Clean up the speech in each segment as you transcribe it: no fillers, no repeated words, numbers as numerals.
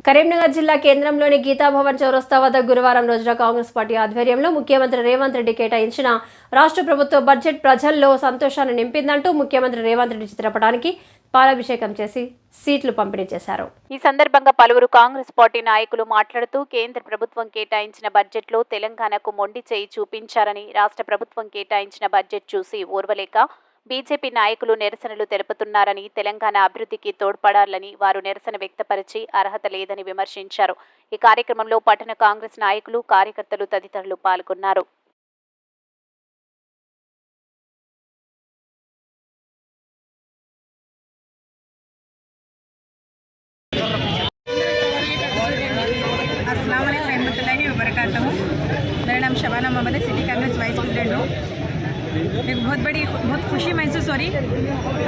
కరీంనగర్ జిల్లా కేంద్రంలోని గీతాభవన్ చౌరస్తా వద్ద గురువారం రోజున కాంగ్రెస్ పార్టీ ఆధ్వర్యంలో ముఖ్యమంత్రి రేవంత్ రెడ్డి కేటాయించిన రాష్ట్ర ప్రభుత్వ బడ్జెట్ ప్రజల్లో సంతోషాన్ని నింపిందంటూ ముఖ్యమంత్రి రేవంత్ రెడ్డి చిత్రపటానికి పాలాభిషేకం చేసి సీట్లు పంపిణీ చేశారు. ఈ సందర్భంగా పలువురు కాంగ్రెస్ పార్టీ నాయకులు మాట్లాడుతూ కేంద్ర ప్రభుత్వం కేటాయించిన బడ్జెట్లో తెలంగాణకు మొండి చేయి చూపించారని, రాష్ట్ర ప్రభుత్వం కేటాయించిన బడ్జెట్ చూసి ఓర్వలేక బీజేపీ నాయకులు నిరసనలు తెలుపుతున్నారని, తెలంగాణ అభివృద్ధికి తోడ్పడాలని వారు నిరసన వ్యక్తపరిచి అర్హత లేదని విమర్శించారు. ఈ కార్యక్రమంలో పట్టణ కాంగ్రెస్ నాయకులు, కార్యకర్తలు తదితరులు పాల్గొన్నారు. अस्सलाम वालेकुम रहमतुल्लाहि व बरकातहू। मेरा नाम शबाना मोहम्मद है, सिटी कांग्रेस वाइस प्रेसिडेंट हूँ। एक बहुत खुशी महसूस हो रही,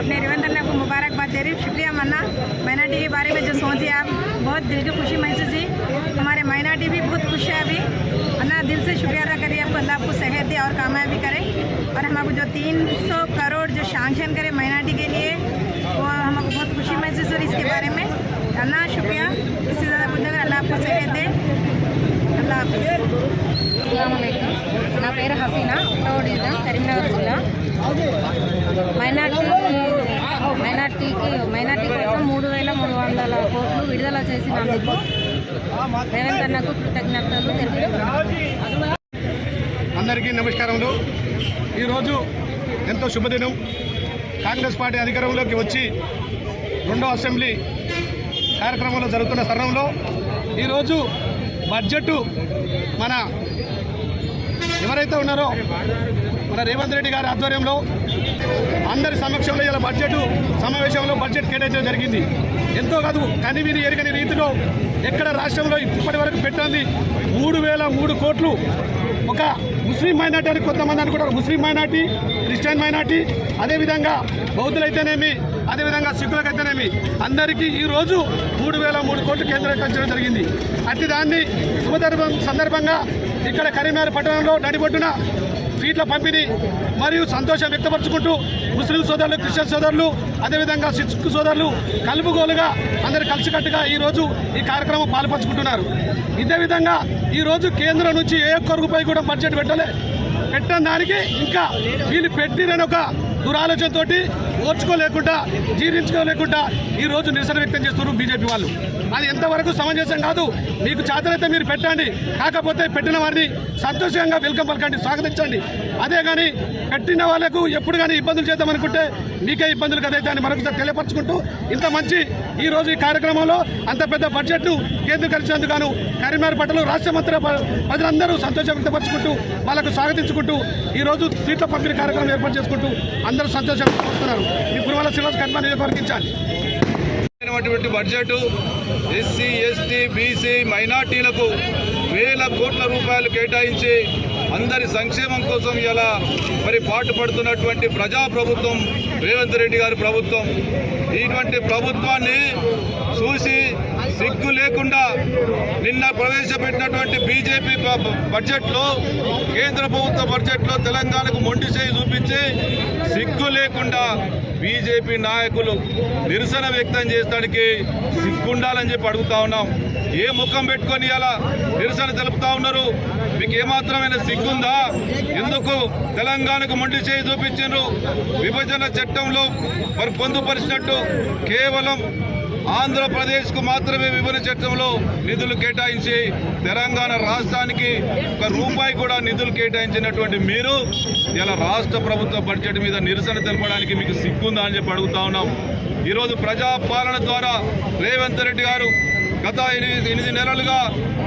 अपने रेवंत अन्ना को मुबारकबाद दे रही हूँ। शुक्रिया मन्ना, माइनॉरिटी के बारे में जो सोचे आप, बहुत दिल की खुशी महसूस हुई। हमारे माइनॉरिटी भी बहुत खुश है अभी। अन्ना दिल से शुक्रिया अदा करिए आपको, अल्लाह आपको सेहत दे और कामयाबी करे। और हमको जो 300 करोड़ जो सैंक्शन करे माइनॉरिटी के लिए, वो हमको बहुत खुशी महसूस हो रही इसके बारे में। अन्ना शुक्रिया, इससे ज़्यादा कुछ नहीं, अल्लाह आपको सेहत दे। अल्लाह हाफिज़। నా పేరు హసీనా, ఒకటో డివిజన్, కరీంనగర్ జిల్లా. మైనార్టీ కోసం 3,300 కోట్లు విడుదల చేసినందుకు రేవంత్ అన్నకు కృతజ్ఞతలు తెలుపుతున్నాను. అందరికీ నమస్కారములు. ఈరోజు ఎంతో శుభదినం. కాంగ్రెస్ పార్టీ అధికారంలోకి వచ్చి రెండో అసెంబ్లీ కార్యక్రమంలో జరుగుతున్న తరుణంలో ఈరోజు బడ్జెట్ మన ఎవరైతే ఉన్నారో మన రేవంత్ రెడ్డి గారి ఆధ్వర్యంలో అందరి సమక్షంలో ఇలా బడ్జెట్ సమావేశంలో బడ్జెట్ కేటాయించడం జరిగింది. ఎంతో కాదు, కనివిని ఎరగని రీతిలో ఎక్కడ రాష్ట్రంలో ఇప్పటి వరకు పెట్టింది 3,003 కోట్లు. ఒక ముస్లిం మైనార్టీ అని కొంతమంది అనుకుంటారు, ముస్లిం మైనార్టీ, క్రిస్టియన్ మైనార్టీ, అదేవిధంగా బౌద్ధులైతేనేమి, అదేవిధంగా సిక్కులకైతేనేమి అందరికీ ఈరోజు 3,003 కోట్లు కేంద్రీకరించడం జరిగింది. అట్టి దాన్ని సందర్భంగా ఇక్కడ కరీంనగర్ పట్టణంలో నడిబొడ్డున సీట్ల పంపిణీ మరియు సంతోషం వ్యక్తపరుచుకుంటూ ముస్లిం సోదరులు, క్రిస్టియన్ సోదరులు, అదేవిధంగా సిక్కు సోదరులు కలుపుగోలుగా అందరు కలిసికట్టుగా ఈరోజు ఈ కార్యక్రమం పాల్పంచుకుంటున్నారు. ఇదే విధంగా ఈరోజు కేంద్రం నుంచి ఏ ఒక్క రూపాయి కూడా బడ్జెట్ పెట్టని దానికి ఇంకా వీళ్ళు పెట్టిరని ఒక దురాలోచనతో ఓర్చుకోలేకుండా, జీర్ణించుకోలేకుండా ఈరోజు నిరసన వ్యక్తం చేస్తున్నారు బీజేపీ వాళ్ళు. అది ఎంతవరకు సమంజసం కాదు. మీకు చేతనైతే మీరు పెట్టండి, కాకపోతే పెట్టిన వారిని సంతోషంగా వెల్కమ్ పలకండి, స్వాగతించండి. అదే కానీ పెట్టిన వాళ్ళకు ఎప్పుడు కానీ ఇబ్బందులు చేద్దామనుకుంటే మీకే ఇబ్బందులు కదైతే అని మరొకసారి తెలియపరచుకుంటూ, ఇంత మంచి ఈరోజు ఈ కార్యక్రమంలో అంత పెద్ద బడ్జెట్ను కేంద్రీకరించినందుకు గాను కరీంనగర్ పట్టణంలో రాష్ట్ర మంత్రి ప్రజలందరూ సంతోషం వ్యక్తపరుచుకుంటూ వాళ్ళకు స్వాగతించుకుంటూ ఈరోజు సీట్ల పంపిణీ కార్యక్రమం ఏర్పాటు చేసుకుంటూ అందరూ సంతోషంగా వస్తున్నారు. మీ గురువాల శ్రీనివాస్ కర్మ నియోజకవర్గించాలి. బడ్జెట్ ఎస్సీ, ఎస్టీ, బీసీ మైనార్టీలకు 1,000 కోట్ల రూపాయలు కేటాయించి అందరి సంక్షేమం కోసం ఇలా మరి పాటుపడుతున్నటువంటి ప్రజాప్రభుత్వం రేవంత్ రెడ్డి గారి ప్రభుత్వం. ఇటువంటి ప్రభుత్వాన్ని చూసి సిగ్గు లేకుండా నిన్న ప్రవేశపెట్టినటువంటి బీజేపీ బడ్జెట్లో, కేంద్ర ప్రభుత్వ బడ్జెట్లో తెలంగాణకు మొండి చేయి చూపించి సిగ్గు లేకుండా బీజేపీ నాయకులు నిరసన వ్యక్తం చేయడానికి సిగ్గుండాలని చెప్పి అడుగుతా ఉన్నాం. ఏ ముఖం పెట్టుకొని ఇలా నిరసన తెలుపుతా ఉన్నారు? మీకు ఏమాత్రమైన సిగ్గుందా? ఎందుకు తెలంగాణకు మొండి చేయి చూపించారు? విభజన చట్టంలో మరి పొందుపరిచినట్టు కేవలం ఆంధ్రప్రదేశ్కు మాత్రమే విభజన చట్టంలో నిధులు కేటాయించి తెలంగాణ రాష్ట్రానికి 1 రూపాయి కూడా నిధులు కేటాయించినటువంటి మీరు ఇలా రాష్ట్ర ప్రభుత్వ బడ్జెట్ మీద నిరసన తెలపడానికి మీకు సిగ్గుందా అని చెప్పి అడుగుతా ఉన్నాం. ఈరోజు ప్రజాపాలన ద్వారా రేవంత్ రెడ్డి గారు గత 8 నెలలుగా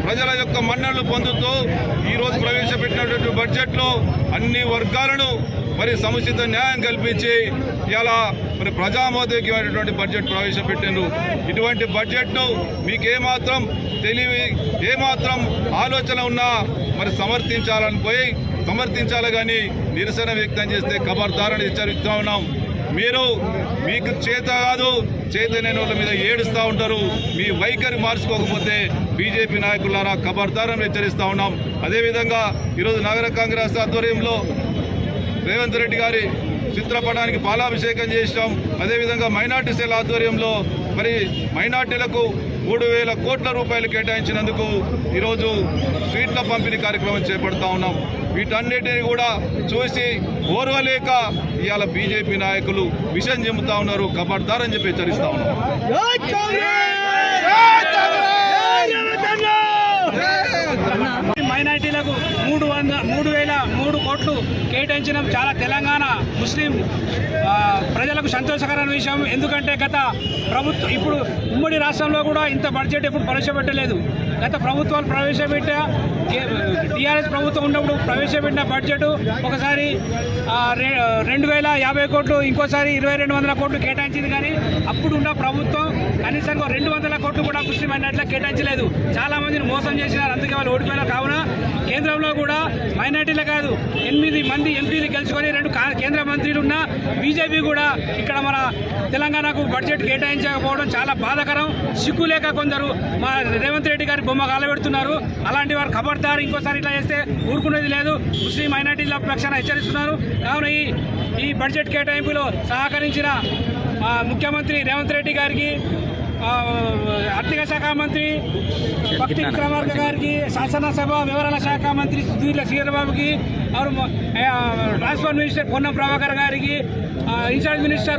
ప్రజల యొక్క మన్ననలు పొందుతూ ఈరోజు ప్రవేశపెట్టినటువంటి బడ్జెట్లో అన్ని వర్గాలను మరి సముచిత న్యాయం కల్పించి ఇలా మరి ప్రజామోదకమైనటువంటి బడ్జెట్ ప్రవేశపెట్టారు. ఇటువంటి బడ్జెట్ను మీకేమాత్రం తెలివి, ఏమాత్రం ఆలోచన ఉన్నా మరి సమర్థించాలి కానీ నిరసన వ్యక్తం చేస్తే ఖబర్దారని హెచ్చరిస్తూ ఉన్నాం. మీకు చేత కాదు, చేతనైన వాళ్ళ మీద ఏడుస్తూ ఉంటారు. మీ వైఖరి మార్చుకోకపోతే బీజేపీ నాయకులారా ఖబర్దారని హెచ్చరిస్తూ ఉన్నాం. అదేవిధంగా ఈరోజు నగర కాంగ్రెస్ ఆధ్వర్యంలో రేవంత్ రెడ్డి గారి చిత్రపటానికి పాలాభిషేకం చేశాం. అదేవిధంగా మైనార్టీ సెల్ ఆధ్వర్యంలో మరి మైనార్టీలకు 3,000 కోట్ల రూపాయలు కేటాయించినందుకు ఈరోజు స్వీట్ల పంపిణీ కార్యక్రమం చేపడతా ఉన్నాం. వీటన్నిటిని కూడా చూసి ఓర్వలేక ఇవాళ బీజేపీ నాయకులు విషం చెబుతా ఉన్నారు. ఖబర్దార్ అని చెప్పి హెచ్చరిస్తా ఉన్నారు. మైనార్టీలకు 3,003 కోట్లు కేటాయించడం చాలా తెలంగాణ ముస్లిం ప్రజలకు సంతోషకరమైన విషయం. ఎందుకంటే గత ప్రభుత్వం ఇప్పుడు ఉమ్మడి రాష్ట్రంలో కూడా ఇంత బడ్జెట్ ఎప్పుడు ప్రవేశపెట్టలేదు. గత ప్రభుత్వాలు టీఆర్ఎస్ ప్రభుత్వం ఉన్నప్పుడు ప్రవేశపెట్టిన బడ్జెట్ ఒకసారి 2,050 కోట్లు, ఇంకోసారి 2,200 కోట్లు కేటాయించింది. కానీ అప్పుడు ఉన్న ప్రభుత్వం కనీసం 200 కోట్లు కూడా ముస్లిం మైనార్టీలకు కేటాయించలేదు. చాలా మందిని మోసం చేసినారు, అందుకే వాళ్ళు ఓడిపోయినారు. కావున కేంద్రంలో కూడా మైనార్టీలే కాదు 8 మంది ఎంపీలు గెలుచుకొని 2 కేంద్ర మంత్రులు ఉన్న బీజేపీ కూడా ఇక్కడ మన తెలంగాణకు బడ్జెట్ కేటాయించకపోవడం చాలా బాధాకరం. సిగ్గు లేక కొందరు మా రేవంత్ రెడ్డి గారి బొమ్మ కాలబెడుతున్నారు. అలాంటి వారు ఖబర్దారు, ఇంకోసారి ఇట్లా చేస్తే ఊరుకునేది లేదు. ముస్లిం మైనార్టీల పక్షాన హెచ్చరిస్తున్నారు. కావున ఈ బడ్జెట్ కేటాయింపులో సహకరించిన ముఖ్యమంత్రి రేవంత్ రెడ్డి గారికి, ఆర్థిక శాఖ మంత్రి భక్తి విక్రమార్క గారికి, శాసనసభ వివరాల శాఖ మంత్రి సుధీర్ల శ్రీధరబాబుకి, ట్రాన్స్పోర్ట్ మినిస్టర్ పొన్నం ప్రభాకర్ గారికి, ఇన్ఛార్జ్ మినిస్టర్